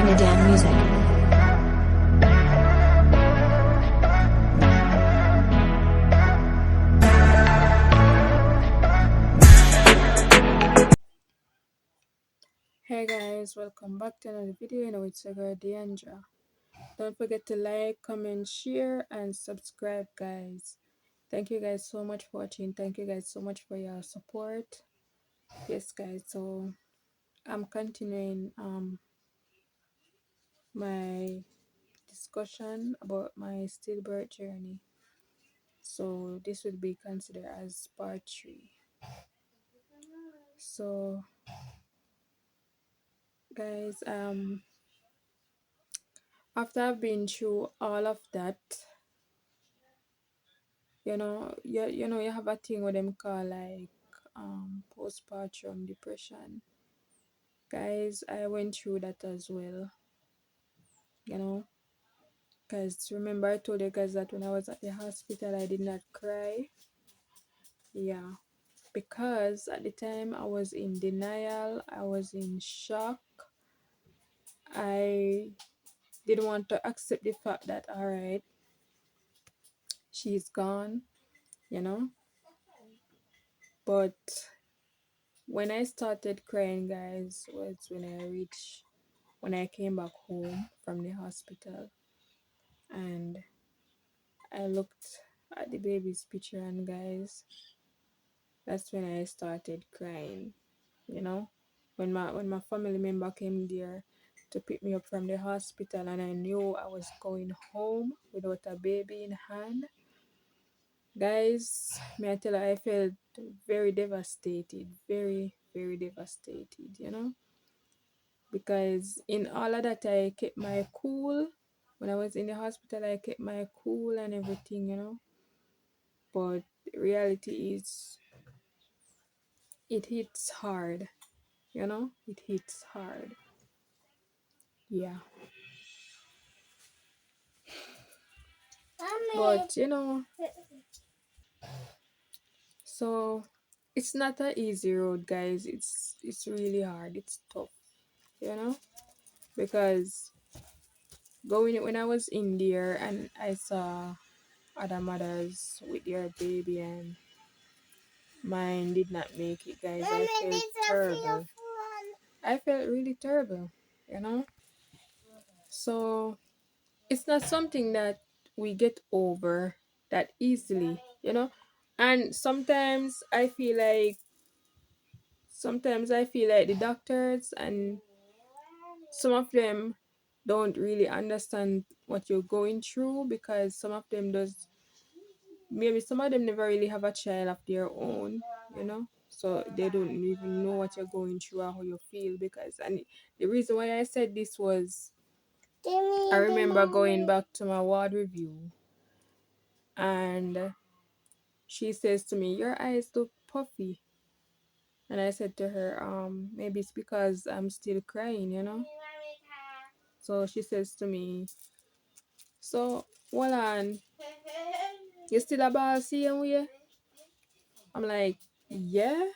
Trinidad music. Hey guys, welcome back to another video. It's your girl Deandra. Don't forget to like, comment, share, and subscribe, guys. Thank you guys so much for watching. Thank you guys so much for your support. Yes, guys. So I'm continuing my discussion about my stillbirth journey. So this would be considered as part 3. So guys, after I've been through all of that, you have a thing what them call like postpartum depression. Guys, I went through that as well, you know, because remember I told you guys that when I was at the hospital I did not cry. Yeah, because at the time I was in denial, I was in shock. I didn't want to accept the fact that all right, she's gone, you know. But when I started crying, guys, was when I came back home from the hospital and I looked at the baby's picture, and guys, that's when I started crying, you know. When my family member came there to pick me up from the hospital and I knew I was going home without a baby in hand. Guys, may I tell you, I felt very devastated, very, very devastated, you know. Because in all of that I kept my cool. When I was in the hospital I kept my cool and everything, you know. But reality is it hits hard, you know. It hits hard. Yeah. But you know, so it's not an easy road, guys. It's really hard. It's tough, you know, because going when I was in there and I saw other mothers with their baby and mine did not make it, guys. I felt terrible. I felt really terrible, you know. So it's not something that we get over that easily, you know. And sometimes I feel like the doctors and some of them don't really understand what you're going through, because some of them does maybe some of them never really have a child of their own, you know, so they don't even know what you're going through or how you feel. Because and the reason why I said this was I remember going back to my ward review and she says to me, "Your eyes look puffy." And I said to her, maybe it's because I'm still crying, you know. So she says to me, "So, hold on, you still a ball same way?" I'm like, "Yeah."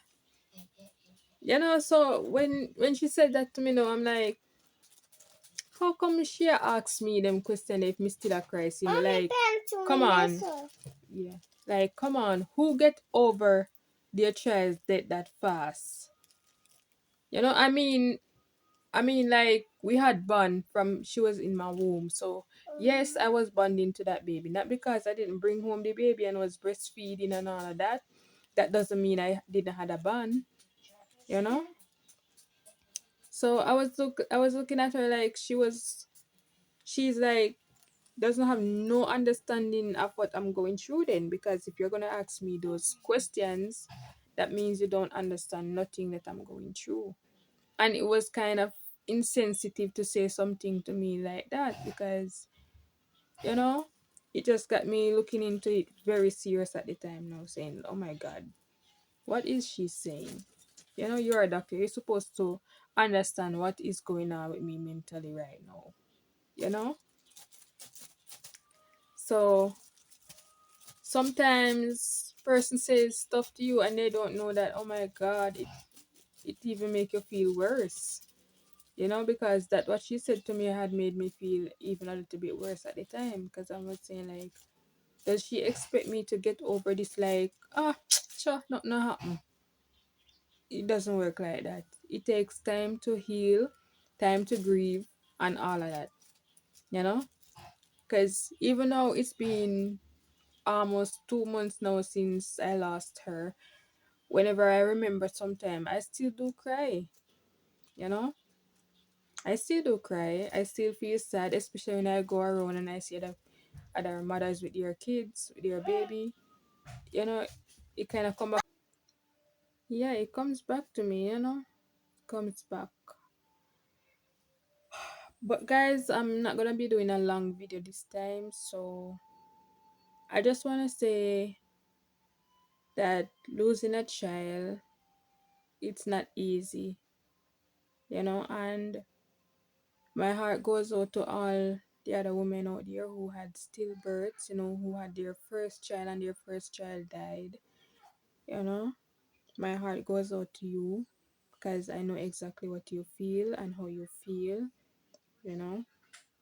You know, so when she said that to me now, I'm like, how come she asks me them question if me still a cry? See me like, come on. Yeah. Like, come on, who get over their child's death that fast? You know, I mean, like we had bond from she was in my womb, so yes, I was bonding to that baby. Not because I didn't bring home the baby and was breastfeeding and all of that. That doesn't mean I didn't have a bond, you know. So I was looking at her like she's like doesn't have no understanding of what I'm going through then, because if you're gonna ask me those questions, that means you don't understand nothing that I'm going through. And it was kind of insensitive to say something to me like that, because you know it just got me looking into it very serious at the time now, saying, oh my god, what is she saying? You know, you're a doctor, you're supposed to understand what is going on with me mentally right now, you know. So sometimes person says stuff to you and they don't know that, oh my god, it even make you feel worse, because that what she said to me had made me feel even a little bit worse at the time, because I was saying like, does she expect me to get over this like, sure, nothing happen? It doesn't work like that. It takes time to heal, time to grieve, and all of that, you know? Because even though it's been almost 2 months now since I lost her, whenever I remember sometime, I still do cry, you know? I still do cry. I still feel sad, especially when I go around and I see other mothers with their kids, with their baby. You know, it kind of come back. Yeah, it comes back to me, comes back. But guys, I'm not gonna be doing a long video this time, so I just wanna say that losing a child, it's not easy, and my heart goes out to all the other women out there who had stillbirths, who had their first child and their first child died. You know, my heart goes out to you because I know exactly what you feel and how you feel. You know,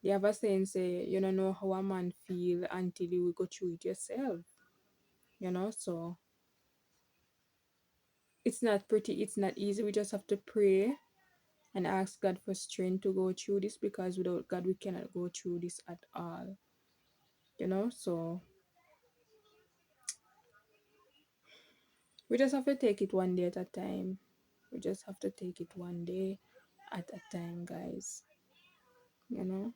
they have a saying say, you don't know how a man feel until you go through it yourself. So it's not pretty, it's not easy. We just have to pray and ask God for strength to go through this, because without God we cannot go through this at all. So we just have to take it one day at a time. We just have to take it one day at a time, guys. You know?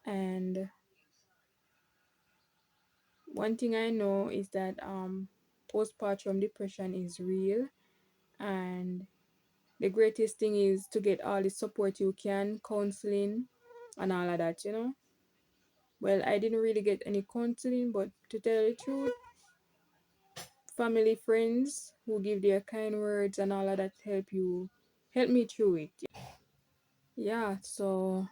And one thing I know is that postpartum depression is real, and the greatest thing is to get all the support you can, counseling and all of that. Well, I didn't really get any counseling, but to tell the truth, family, friends who give their kind words and all of that help me through it. Yeah, so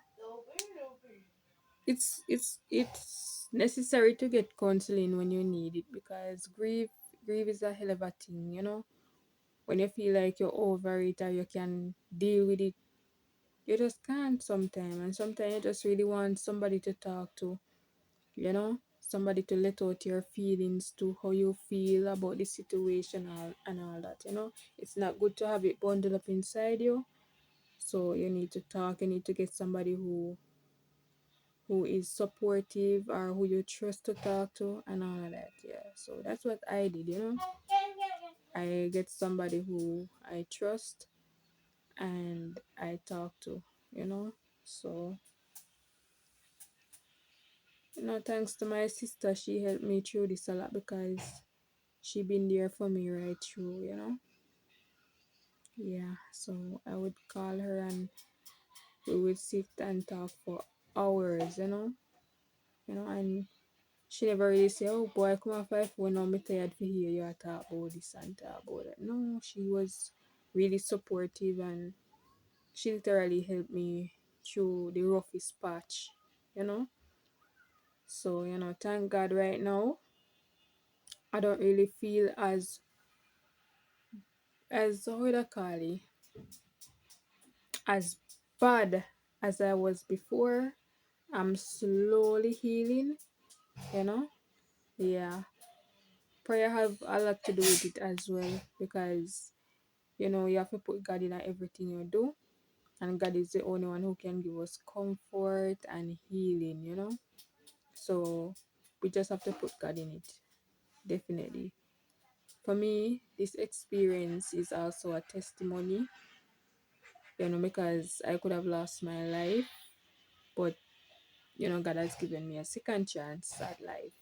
it's necessary to get counseling when you need it, because grief is a hell of a thing. When you feel like you're over it or you can deal with it, you just can't sometimes, and sometimes you just really want somebody to talk to, somebody to let out your feelings, to how you feel about the situation, and all that. It's not good to have it bundled up inside you, so you need to talk. You need to get somebody who is supportive or who you trust to talk to and all of that. Yeah, so that's what I did. I get somebody who I trust and I talk to, you know so thanks to my sister, she helped me through this a lot, because she been there for me right through. Yeah, so I would call her and we would sit and talk for hours. And she never really say, "Oh boy, come off my phone now, me tired to hear you talk about this and talk about that." No, she was really supportive, and she literally helped me through the roughest patch, you know. So, thank God right now I don't really feel as how would I call it, as bad as I was before. I'm slowly healing, you know. Yeah. Prayer have a lot to do with it as well, because you have to put God in everything you do, and God is the only one who can give us comfort and healing. So we just have to put God in it, definitely. For me, this experience is also a testimony, because I could have lost my life, but God has given me a second chance at life.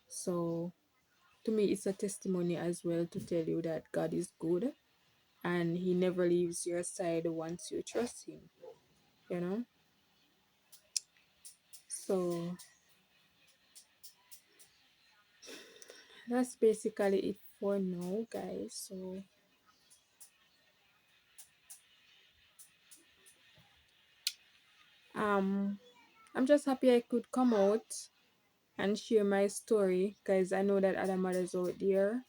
So to me, it's a testimony as well, to tell you that God is good and He never leaves your side once you trust Him, you know. So that's basically it for now, guys. So um I'm just happy I could come out and share my story, because I know that other mothers out there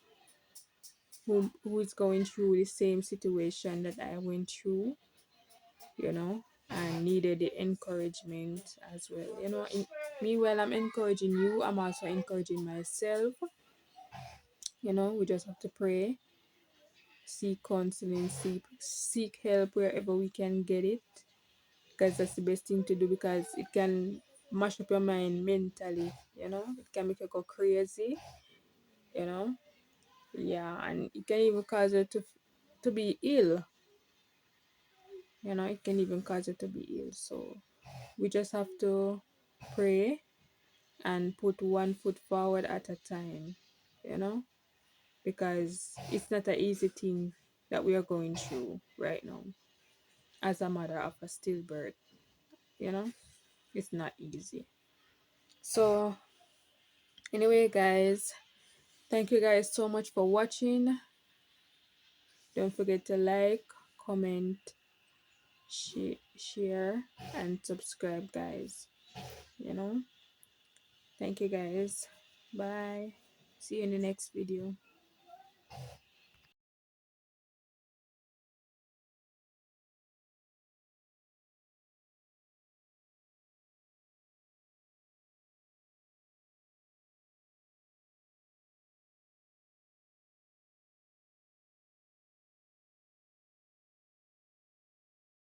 who is going through the same situation that I went through. you know, and needed the encouragement as well. You know, meanwhile, I'm encouraging you, I'm also encouraging myself. You know, we just have to pray, seek counseling, seek help wherever we can get it, because that's the best thing to do, because it can mash up your mind mentally, you know, it can make you go crazy, you know. Yeah, and it can even cause you to be ill, you know, it can even cause you to be ill. So we just have to pray and put one foot forward at a time, you know, because it's not an easy thing that we are going through right now as a mother of a stillbirth, you know, it's not easy. So anyway, guys, thank you guys so much for watching. Don't forget to like, comment, share, and subscribe, guys. You know, thank you guys. Bye. See you in the next video.